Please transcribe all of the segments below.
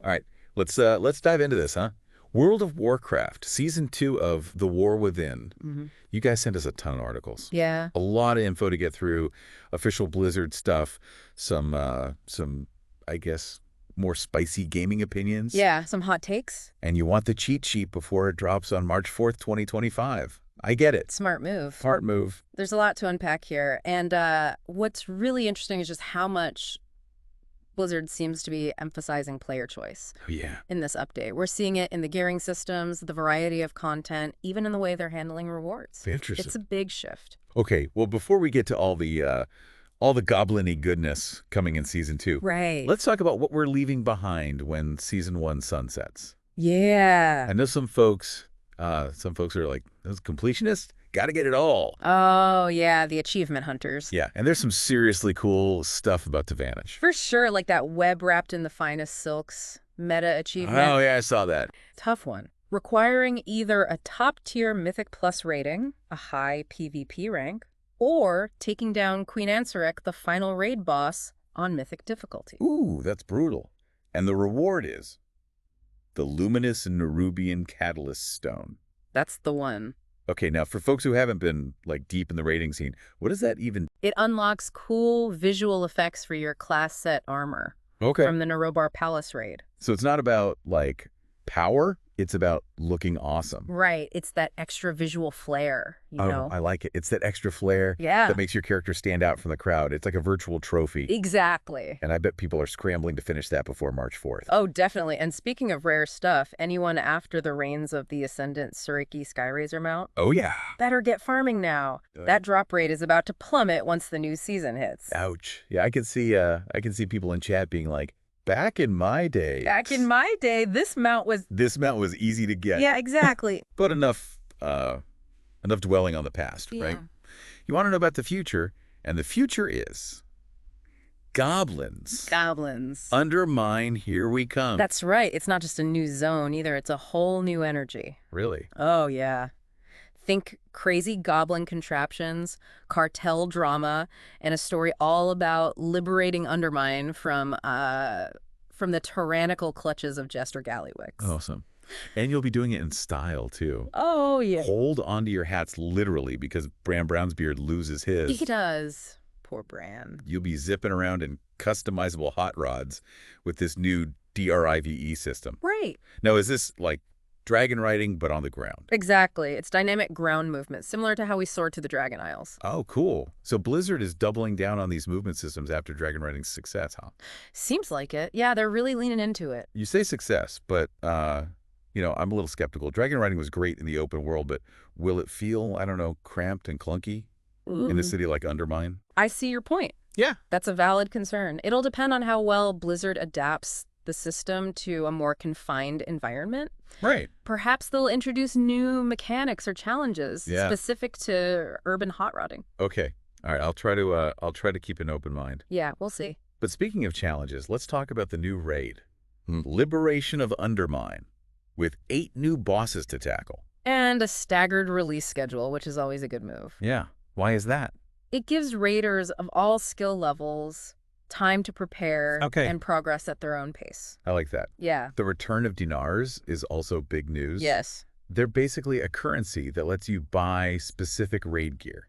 All right, let's dive into this, huh? World of Warcraft, Season 2 of The War Within. You guys sent us a ton of articles. Yeah. A lot of info to get through, official Blizzard stuff, some I guess, more spicy gaming opinions. Yeah, some hot takes. And you want the cheat sheet before it drops on March 4th, 2025. I get it. Smart move. Smart move. There's a lot to unpack here. And what's really interesting is just how much Blizzard seems to be emphasizing player choice Oh, yeah. in this update. We're seeing it in the gearing systems, the variety of content, even in the way they're handling rewards. Interesting. It's a big shift. Okay, well, before we get to all the goblin-y goodness coming in Season 2, Right. let's talk about what we're leaving behind when Season 1 sunsets. Yeah. I know some folks are like, those completionists, got to get it all. Oh, yeah, the achievement hunters. Yeah, and there's some seriously cool stuff about to vanish. For sure, like that web wrapped in the finest silks meta achievement. Oh, yeah, I saw that. Tough one. Requiring either a top-tier Mythic Plus rating, a high PvP rank, or taking down Queen Ansarek, the final raid boss, on Mythic difficulty. Ooh, that's brutal. And the reward is the Luminous Nerubian Catalyst Stone. That's the one. Okay, now for folks who haven't been like deep in the rating scene, what does that even... It unlocks cool visual effects for your class set armor from the Nerobar Palace raid. So it's not about like power, it's about looking awesome. Right. It's that extra visual flair, you know? I like it. It's that extra flair Yeah. that makes your character stand out from the crowd. It's like a virtual trophy. Exactly. And I bet people are scrambling to finish that before March 4th. Oh, definitely. And speaking of rare stuff, anyone after the reigns of the Ascendant Suriki Skyrazor mount, Oh, yeah. better get farming now. That drop rate is about to plummet once the new season hits. Ouch. Yeah, I can see people in chat being like, back in my day. Back in my day, this mount was... This mount was easy to get. Yeah, exactly. But enough dwelling on the past, Yeah. right? You want to know about the future, and the future is goblins. Goblins. Undermine, here we come. That's right. It's not just a new zone either. It's a whole new energy. Really? Oh, yeah. Think crazy goblin contraptions, cartel drama, and a story all about liberating Undermine from the tyrannical clutches of Jester Gallywix. Awesome. And you'll be doing it in style, too. Oh, yeah. Hold onto your hats literally because Bran Brownsbeard loses his. He does. Poor Bran. You'll be zipping around in customizable hot rods with this new DRIVE system. Right. Now, is this like dragon riding but on the ground? Exactly. It's dynamic ground movement, similar to how we soar to the Dragon Isles. Oh, cool. So Blizzard is doubling down on these movement systems after dragon riding's success, huh? Seems like it. Yeah, they're really leaning into it. You say success, but, I'm a little skeptical. Dragon riding was great in the open world, but will it feel, I don't know, cramped and clunky in a city like Undermine? I see your point. Yeah. That's a valid concern. It'll depend on how well Blizzard adapts the system to a more confined environment. Right. Perhaps they'll introduce new mechanics or challenges specific to urban hot rodding. Okay. All right. I'll try to keep an open mind. Yeah, we'll see. But speaking of challenges, let's talk about the new raid, Liberation of Undermine, with 8 new bosses to tackle. And a staggered release schedule, which is always a good move. Yeah. Why is that? It gives raiders of all skill levels time to prepare and progress at their own pace. I like that. Yeah. The return of dinars is also big news. Yes. They're basically a currency that lets you buy specific raid gear.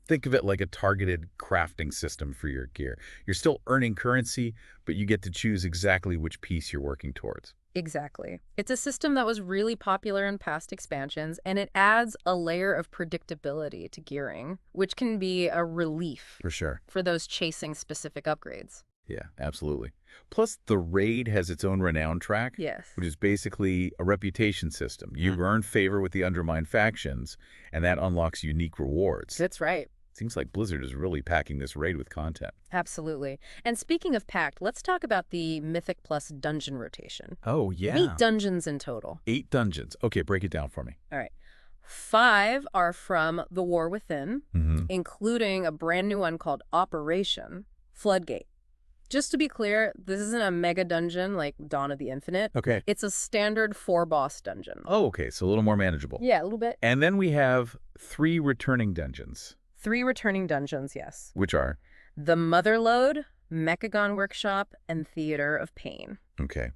Think of it like a targeted crafting system for your gear. You're still earning currency, but you get to choose exactly which piece you're working towards. Exactly. It's a system that was really popular in past expansions, and it adds a layer of predictability to gearing, which can be a relief For sure. for those chasing specific upgrades. Yeah, absolutely. Plus, the raid has its own renown track, Yes. which is basically a reputation system. You earn favor with the Undermine factions, and that unlocks unique rewards. That's right. Seems like Blizzard is really packing this raid with content. Absolutely. And speaking of packed, let's talk about the Mythic Plus dungeon rotation. Oh, yeah. 8 dungeons in total. 8 dungeons. Okay, break it down for me. All right. 5 are from the War Within, including a brand new one called Operation Floodgate. Just to be clear, this isn't a mega dungeon like Dawn of the Infinite. Okay. It's a standard 4-boss dungeon. Oh, okay, so a little more manageable. Yeah, a little bit. And then we have 3 returning dungeons. 3 returning dungeons, yes. Which are? The Motherlode, Mechagon Workshop, and Theater of Pain. Okay.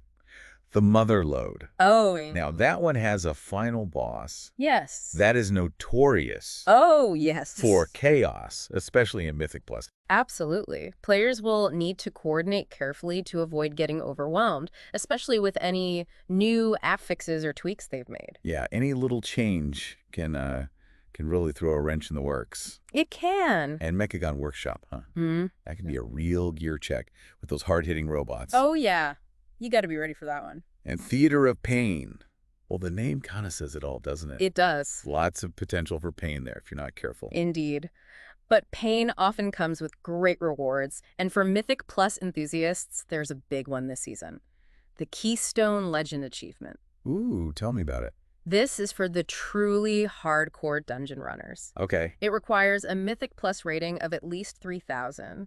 The Mother Lode. Oh, Now, that one has a final boss yes. that is notorious Oh, yes. for chaos, especially in Mythic Plus. Absolutely. Players will need to coordinate carefully to avoid getting overwhelmed, especially with any new affixes or tweaks they've made. Yeah, any little change can really throw a wrench in the works. It can. And Mechagon Workshop, huh? Hmm. That can be a real gear check with those hard-hitting robots. Oh, yeah. You got to be ready for that one. And Theater of Pain. Well, the name kind of says it all, doesn't it? It does. Lots of potential for pain there if you're not careful. Indeed. But pain often comes with great rewards, and for Mythic Plus enthusiasts, there's a big one this season. The Keystone Legend Achievement. Ooh, tell me about it. This is for the truly hardcore dungeon runners. Okay. It requires a Mythic Plus rating of at least 3,000.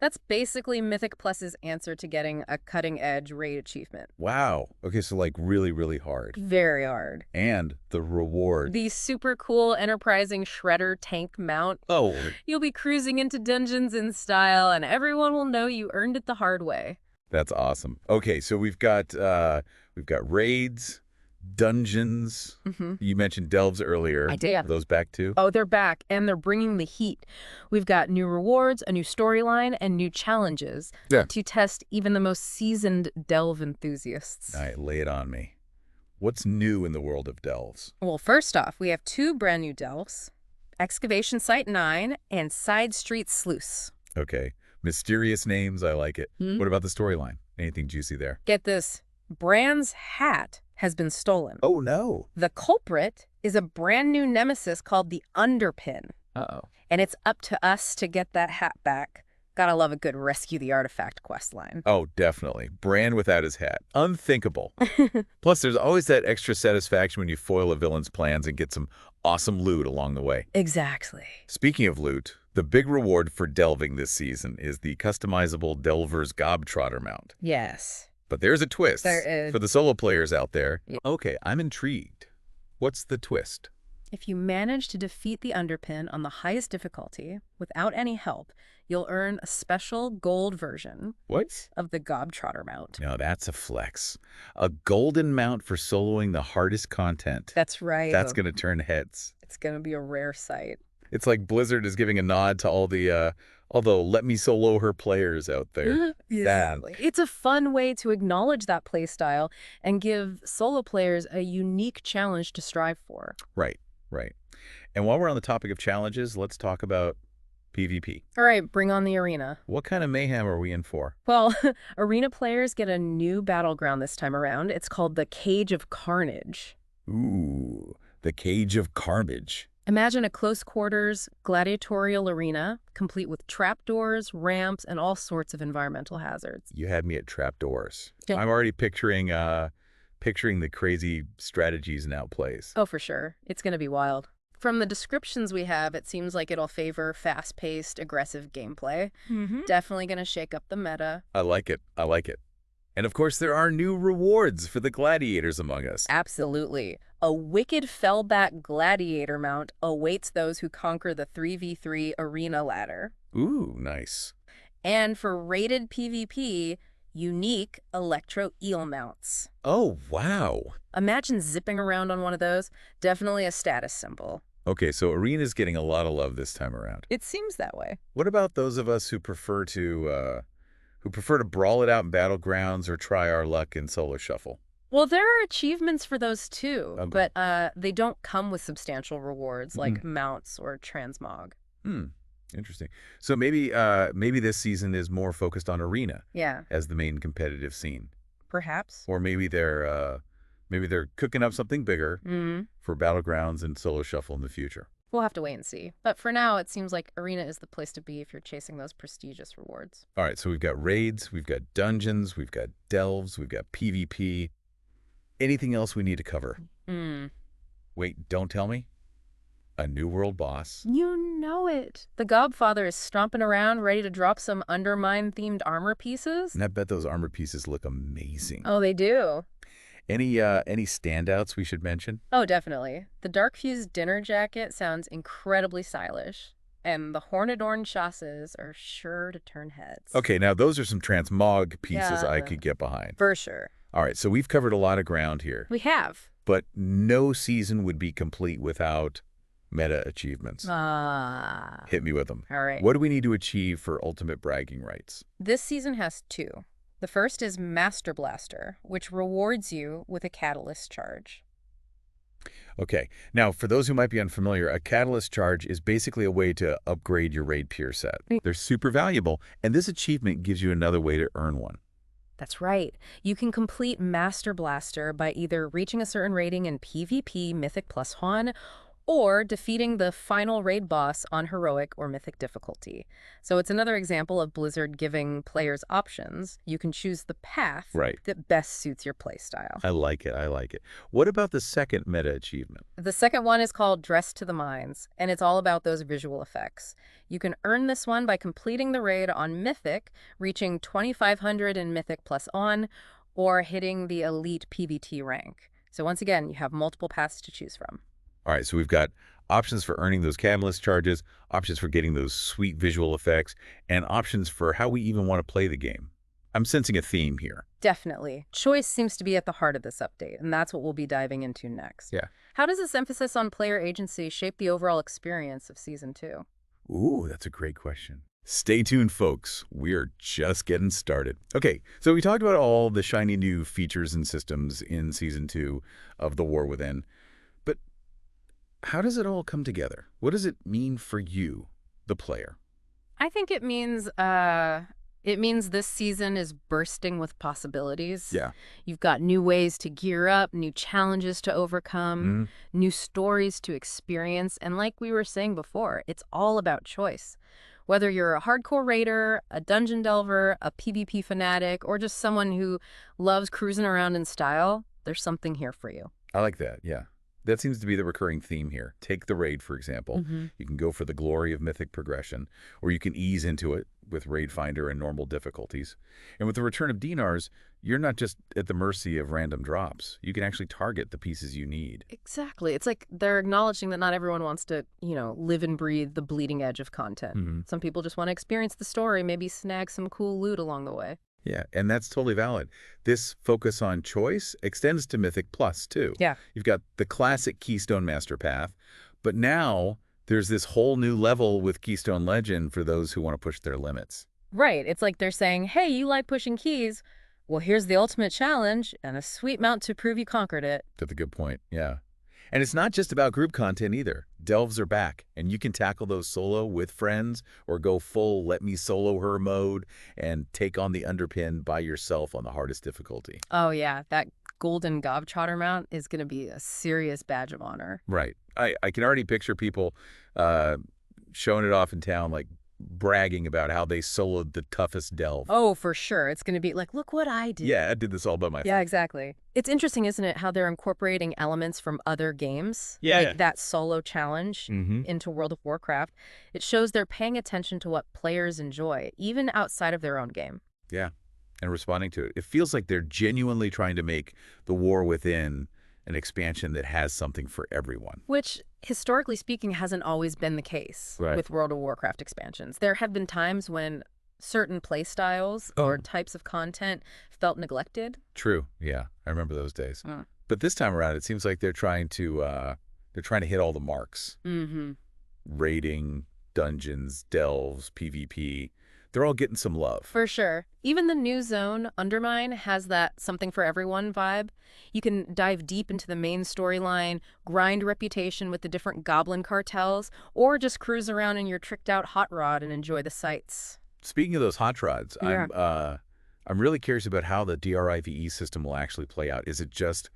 That's basically Mythic Plus's answer to getting a cutting-edge raid achievement. Wow. Okay, so like really, really hard. Very hard. And the reward. The super cool, enterprising Shredder tank mount. Oh. You'll be cruising into dungeons in style, and everyone will know you earned it the hard way. That's awesome. Okay, so we've got raids, dungeons. You mentioned delves earlier. I did. Are those back too? Oh, they're back, and they're bringing the heat. We've got new rewards, a new storyline, and new challenges to test even the most seasoned delve enthusiasts. All right, lay it on me. What's new in the world of delves? Well, first off, we have 2 brand new delves, Excavation Site 9 and Side Street Sluice. Okay, mysterious names, I like it. What about the storyline? Anything juicy there? Get this, Bran's hat has been stolen. Oh, no. The culprit is a brand new nemesis called the Underpin. Uh-oh. And it's up to us to get that hat back. Gotta love a good Rescue the Artifact questline. Oh, definitely. Bran without his hat. Unthinkable. Plus, there's always that extra satisfaction when you foil a villain's plans and get some awesome loot along the way. Exactly. Speaking of loot, the big reward for delving this season is the customizable Delver's Gobtrotter mount. Yes. But there's a twist There is. for the solo players out there. Yeah. Okay, I'm intrigued. What's the twist? If you manage to defeat the Underpin on the highest difficulty without any help, you'll earn a special gold version What? of the Gobtrotter mount. Now that's a flex. A golden mount for soloing the hardest content. That's right. That's going to turn heads. It's going to be a rare sight. It's like Blizzard is giving a nod to all the, let me solo her players out there. Exactly. It's a fun way to acknowledge that playstyle and give solo players a unique challenge to strive for. Right, right. And while we're on the topic of challenges, let's talk about PvP. All right, bring on the arena. What kind of mayhem are we in for? Well, arena players get a new battleground this time around. It's called the Cage of Carnage. Ooh, the Cage of Carnage. Imagine a close-quarters gladiatorial arena, complete with trapdoors, ramps, and all sorts of environmental hazards. You had me at trapdoors. Yeah. I'm already picturing the crazy strategies and outplays. Oh, for sure. It's going to be wild. From the descriptions we have, it seems like it'll favor fast-paced, aggressive gameplay. Definitely going to shake up the meta. I like it. I like it. And of course, there are new rewards for the gladiators among us. Absolutely. A wicked fellback gladiator mount awaits those who conquer the 3v3 arena ladder. Ooh, nice. And for rated PvP, unique electro eel mounts. Oh, wow. Imagine zipping around on one of those. Definitely a status symbol. Okay, so Arena's getting a lot of love this time around. It seems that way. What about those of us who prefer to brawl it out in battlegrounds or try our luck in solo shuffle? Well, there are achievements for those too, Okay. but they don't come with substantial rewards like mounts or transmog. Interesting. So maybe this season is more focused on Arena Yeah, as the main competitive scene, perhaps. or maybe they're cooking up something bigger for battlegrounds and solo shuffle in the future. We'll have to wait and see. But for now, it seems like Arena is the place to be if you're chasing those prestigious rewards. All right, so we've got raids, we've got dungeons, we've got delves, we've got PvP. Anything else we need to cover? Wait, don't tell me. A new world boss. You know it. The Godfather is stomping around, ready to drop some Undermine-themed armor pieces. And I bet those armor pieces look amazing. Oh, they do. Any standouts we should mention? Oh, definitely. The Darkfuse dinner jacket sounds incredibly stylish. And the Hornadorn chassis are sure to turn heads. Okay, now those are some transmog pieces Yeah. I could get behind. For sure. All right, so we've covered a lot of ground here, We have. but no season would be complete without meta achievements. Ah, Hit me with them. all right. What do we need to achieve for ultimate bragging rights? This season has two. The first is Master Blaster, which rewards you with a catalyst charge. Okay, now for those who might be unfamiliar, a catalyst charge is basically a way to upgrade your raid peer set. They're super valuable, and this achievement gives you another way to earn one. That's right. You can complete Master Blaster by either reaching a certain rating in PvP Mythic plus Juan, or defeating the final raid boss on Heroic or Mythic difficulty. So it's another example of Blizzard giving players options. You can choose the path Right. that best suits your playstyle. I like it, I like it. What about the second meta achievement? The second one is called Dress to the Mines, and it's all about those visual effects. You can earn this one by completing the raid on Mythic, reaching 2,500 in Mythic plus on, or hitting the Elite PvT rank. So once again, you have multiple paths to choose from. All right, so we've got options for earning those catalyst charges, options for getting those sweet visual effects, and options for how we even want to play the game. I'm sensing a theme here. Definitely. Choice seems to be at the heart of this update, and that's what we'll be diving into next. Yeah. How does this emphasis on player agency shape the overall experience of Season 2? Ooh, that's a great question. Stay tuned, folks. We're just getting started. Okay, so we talked about all the shiny new features and systems in Season 2 of the Warwithin, but how does it all come together? What does it mean for you, the player? I think it means this season is bursting with possibilities. Yeah. You've got new ways to gear up, new challenges to overcome, new stories to experience, and like we were saying before, it's all about choice. Whether you're a hardcore raider, a dungeon delver, a PvP fanatic, or just someone who loves cruising around in style, there's something here for you. I like that, yeah. That seems to be the recurring theme here. Take the raid, for example. You can go for the glory of mythic progression, or you can ease into it with Raid Finder and normal difficulties. And with the return of dinars, you're not just at the mercy of random drops. You can actually target the pieces you need. Exactly. It's like they're acknowledging that not everyone wants to, live and breathe the bleeding edge of content. Some people just want to experience the story, maybe snag some cool loot along the way. Yeah, and that's totally valid. This focus on choice extends to Mythic Plus, too. Yeah. You've got the classic Keystone Master Path, but now there's this whole new level with Keystone Legend for those who want to push their limits. Right. It's like they're saying, hey, you like pushing keys. Well, here's the ultimate challenge and a sweet mount to prove you conquered it. That's a good point, yeah. And it's not just about group content either. Delves are back, and you can tackle those solo with friends or go full let me solo her mode and take on the underpin by yourself on the hardest difficulty. Oh, yeah. That golden gobtrotter mount is going to be a serious badge of honor. Right. I can already picture people showing it off in town, like bragging about how they soloed the toughest delve. Oh, for sure. It's going to be like, look what I did. Yeah, I did this all by myself. Yeah, exactly. It's interesting, isn't it, how they're incorporating elements from other games, Yeah, like yeah. that solo challenge into World of Warcraft. It shows they're paying attention to what players enjoy, even outside of their own game. Yeah, and responding to it. It feels like they're genuinely trying to make the War Within an expansion that has something for everyone. Which, historically speaking, hasn't always been the case with World of Warcraft expansions. There have been times when certain playstyles or types of content felt neglected. True. Yeah, I remember those days. But this time around, it seems like they're trying to hit all the marks. Raiding, dungeons, delves, PvP. They're all getting some love. For sure. Even the new zone, Undermine, has that something for everyone vibe. You can dive deep into the main storyline, grind reputation with the different goblin cartels, or just cruise around in your tricked out hot rod and enjoy the sights. Speaking of those hot rods, Yeah. I'm really curious about how the DRIVE system will actually play out. Is it just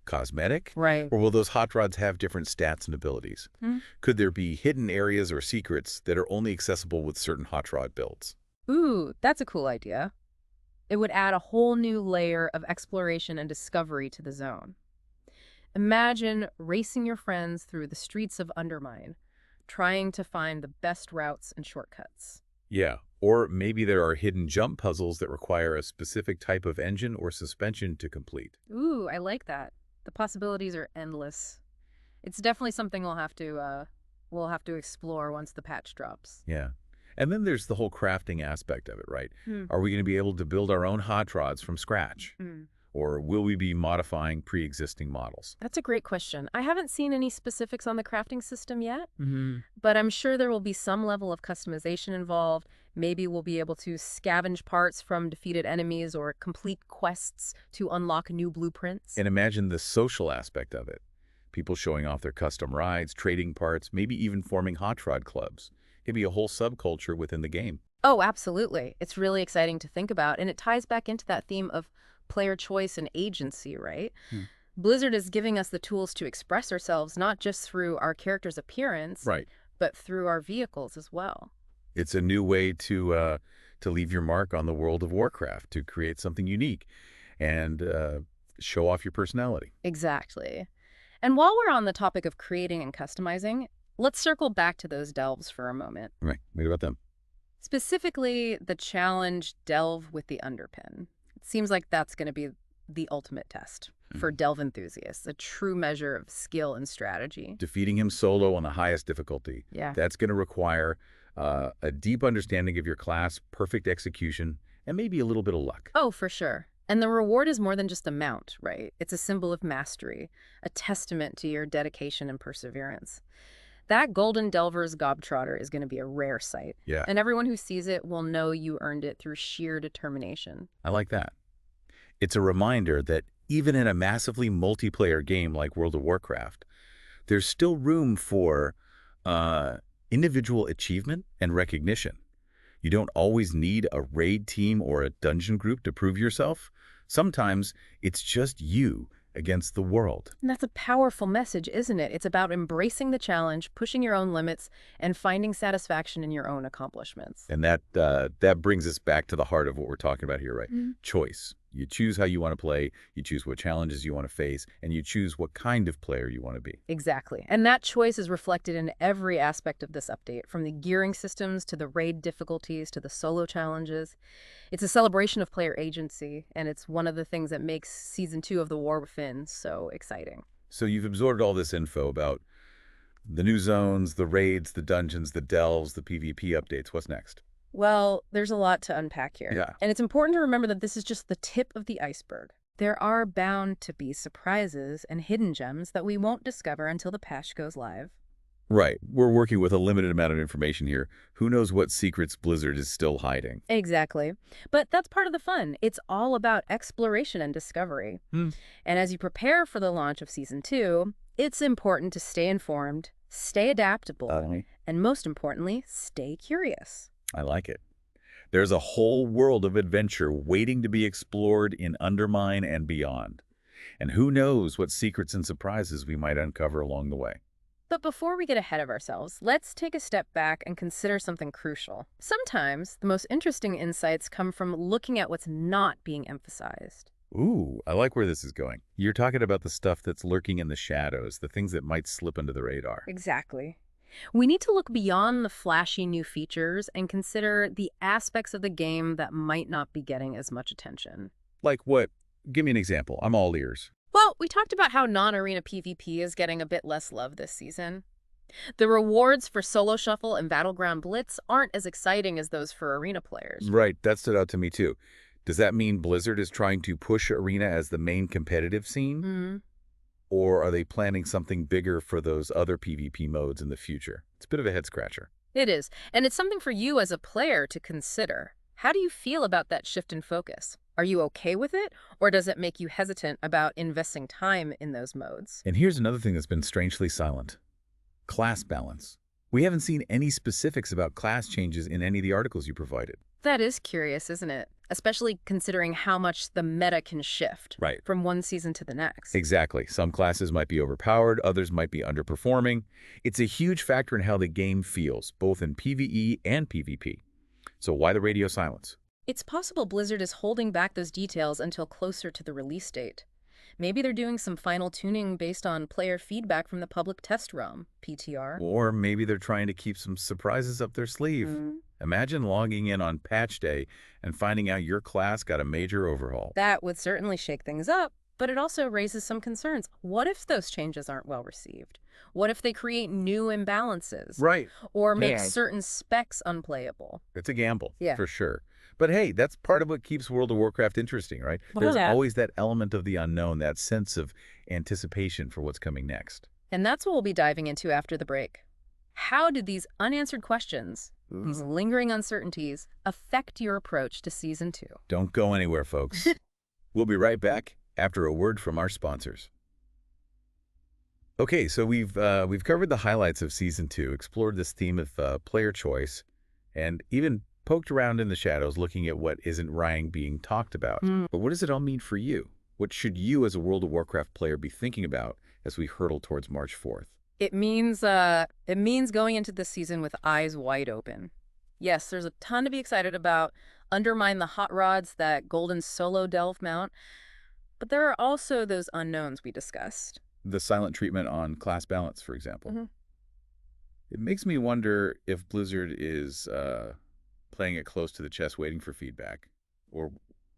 cosmetic? Right. Or will those hot rods have different stats and abilities? Could there be hidden areas or secrets that are only accessible with certain hot rod builds? Ooh, that's a cool idea. It would add a whole new layer of exploration and discovery to the zone. Imagine racing your friends through the streets of Undermine, trying to find the best routes and shortcuts. Yeah, or maybe there are hidden jump puzzles that require a specific type of engine or suspension to complete. Ooh, I like that. The possibilities are endless. It's definitely something we'll have to explore once the patch drops. Yeah. And then there's the whole crafting aspect of it, right? Are we going to be able to build our own hot rods from scratch? Or will we be modifying pre-existing models? That's a great question. I haven't seen any specifics on the crafting system yet, Hmm. but I'm sure there will be some level of customization involved. Maybe we'll be able to scavenge parts from defeated enemies or complete quests to unlock new blueprints. And imagine the social aspect of it. People showing off their custom rides, trading parts, maybe even forming hot rod clubs. It'd be a whole subculture within the game. Oh, absolutely. It's really exciting to think about, and it ties back into that theme of player choice and agency, right? Hmm. Blizzard is giving us the tools to express ourselves not just through our character's appearance, Right. but through our vehicles as well. It's a new way to leave your mark on the world of Warcraft, to create something unique and show off your personality. Exactly. And while we're on the topic of creating and customizing, let's circle back to those delves for a moment. Right. What about them? Specifically, the challenge Delve with the Underpin. It seems like that's going to be the ultimate test for delve enthusiasts, a true measure of skill and strategy. Defeating him solo on the highest difficulty. Yeah. That's going to require a deep understanding of your class, perfect execution, and maybe a little bit of luck. Oh, for sure. And the reward is more than just a mount, right? It's a symbol of mastery, a testament to your dedication and perseverance. That Golden Delver's Gobtrotter is going to be a rare sight. Yeah, And everyone who sees it will know you earned it through sheer determination. I like that. It's a reminder that even in a massively multiplayer game like World of Warcraft, there's still room for individual achievement and recognition. You don't always need a raid team or a dungeon group to prove yourself. Sometimes it's just you against the world. And that's a powerful message, isn't it? It's about embracing the challenge, pushing your own limits, and finding satisfaction in your own accomplishments. And that brings us back to the heart of what we're talking about here, right? Mhm. Choice. You choose how you want to play, you choose what challenges you want to face, and you choose what kind of player you want to be. Exactly. And that choice is reflected in every aspect of this update, from the gearing systems to the raid difficulties to the solo challenges. It's a celebration of player agency, and it's one of the things that makes Season 2 of the Warwithin so exciting. So you've absorbed all this info about the new zones, the raids, the dungeons, the delves, the PvP updates. What's next? Well, there's a lot to unpack here. Yeah. And it's important to remember that this is just the tip of the iceberg. There are bound to be surprises and hidden gems that we won't discover until the patch goes live. Right. We're working with a limited amount of information here. Who knows what secrets Blizzard is still hiding? Exactly. But that's part of the fun. It's all about exploration and discovery. Hmm. And as you prepare for the launch of Season 2, it's important to stay informed, stay adaptable, and most importantly, stay curious. I like it. There's a whole world of adventure waiting to be explored in Undermine and beyond. And who knows what secrets and surprises we might uncover along the way. But before we get ahead of ourselves, let's take a step back and consider something crucial. Sometimes the most interesting insights come from looking at what's not being emphasized. Ooh, I like where this is going. You're talking about the stuff that's lurking in the shadows, the things that might slip under the radar. Exactly. We need to look beyond the flashy new features and consider the aspects of the game that might not be getting as much attention. Like what? Give me an example. I'm all ears. Well, we talked about how non-arena PvP is getting a bit less love this season. The rewards for Solo Shuffle and Battleground Blitz aren't as exciting as those for arena players. Right, that stood out to me too. Does that mean Blizzard is trying to push arena as the main competitive scene? Mhm. Or are they planning something bigger for those other PvP modes in the future? It's a bit of a head-scratcher. It is, and it's something for you as a player to consider. How do you feel about that shift in focus? Are you okay with it, or does it make you hesitant about investing time in those modes? And here's another thing that's been strangely silent. Class balance. We haven't seen any specifics about class changes in any of the articles you provided. That is curious, isn't it? Especially considering how much the meta can shift Right. from one season to the next. Exactly. Some classes might be overpowered, others might be underperforming. It's a huge factor in how the game feels, both in PvE and PvP. So why the radio silence? It's possible Blizzard is holding back those details until closer to the release date. Maybe they're doing some final tuning based on player feedback from the public test realm, PTR. Or maybe they're trying to keep some surprises up their sleeve. Imagine logging in on patch day and finding out your class got a major overhaul. That would certainly shake things up, but it also raises some concerns. What if those changes aren't well received? What if they create new imbalances? Right. Or make Man. certain specs unplayable? It's a gamble, Yeah. for sure. But hey, that's part of what keeps World of Warcraft interesting, right? Well, There's yeah. always that element of the unknown, that sense of anticipation for what's coming next. And that's what we'll be diving into after the break. How did these unanswered questions, these lingering uncertainties, affect your approach to Season 2? Don't go anywhere, folks. We'll be right back after a word from our sponsors. Okay, so we've covered the highlights of Season 2, explored this theme of player choice, and even poked around in the shadows looking at what isn't Ryan being talked about. But what does it all mean for you? What should you as a World of Warcraft player be thinking about as we hurtle towards March 4th? It means going into this season with eyes wide open. Yes, there's a ton to be excited about. Undermine the hot rods, that golden solo delve mount. But there are also those unknowns we discussed. The silent treatment on class balance, for example. Mhm. It makes me wonder if Blizzard is playing it close to the chest waiting for feedback, or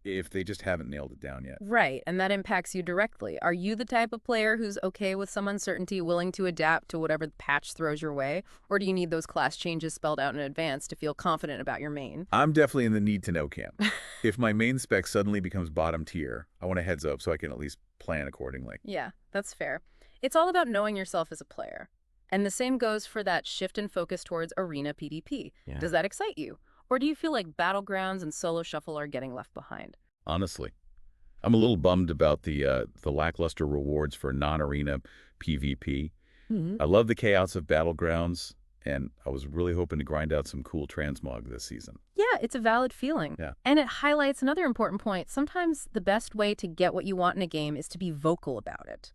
if they just haven't nailed it down yet. Right, and that impacts you directly. Are you the type of player who's okay with some uncertainty, willing to adapt to whatever the patch throws your way? Or do you need those class changes spelled out in advance to feel confident about your main? I'm definitely in the need-to-know camp. If my main spec suddenly becomes bottom tier, I want a heads up so I can at least plan accordingly. Yeah, that's fair. It's all about knowing yourself as a player. And the same goes for that shift in focus towards arena PvP. Yeah. Does that excite you? Or do you feel like battlegrounds and solo shuffle are getting left behind? Honestly, I'm a little bummed about the lackluster rewards for non-arena PvP. I love the chaos of battlegrounds, and I was really hoping to grind out some cool transmog this season. Yeah, it's a valid feeling. Yeah. And it highlights another important point. Sometimes the best way to get what you want in a game is to be vocal about it.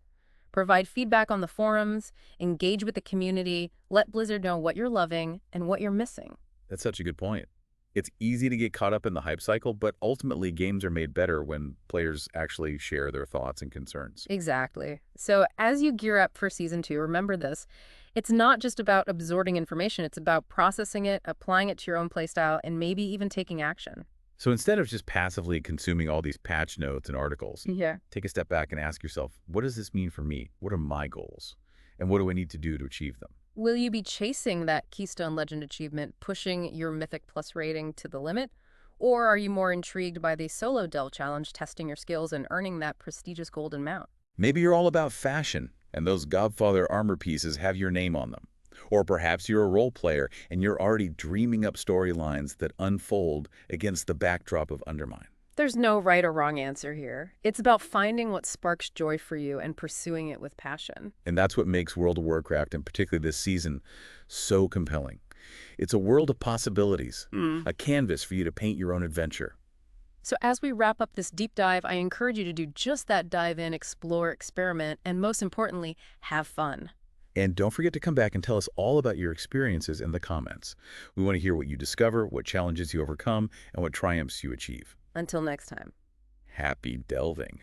Provide feedback on the forums, engage with the community, let Blizzard know what you're loving and what you're missing. That's such a good point. It's easy to get caught up in the hype cycle, but ultimately games are made better when players actually share their thoughts and concerns. Exactly. So as you gear up for Season 2, remember this. It's not just about absorbing information. It's about processing it, applying it to your own playstyle, and maybe even taking action. So instead of just passively consuming all these patch notes and articles, Yeah. take a step back and ask yourself, what does this mean for me? What are my goals? And what do I need to do to achieve them? Will you be chasing that Keystone Legend achievement, pushing your Mythic Plus rating to the limit? Or are you more intrigued by the Solo Delve Challenge, testing your skills and earning that prestigious golden mount? Maybe you're all about fashion, and those Godfather armor pieces have your name on them. Or perhaps you're a role player, and you're already dreaming up storylines that unfold against the backdrop of Undermine. There's no right or wrong answer here. It's about finding what sparks joy for you and pursuing it with passion. And that's what makes World of Warcraft, and particularly this season, so compelling. It's a world of possibilities, a canvas for you to paint your own adventure. So as we wrap up this deep dive, I encourage you to do just that: dive in, explore, experiment, and most importantly, have fun. And don't forget to come back and tell us all about your experiences in the comments. We want to hear what you discover, what challenges you overcome, and what triumphs you achieve. Until next time. Happy delving.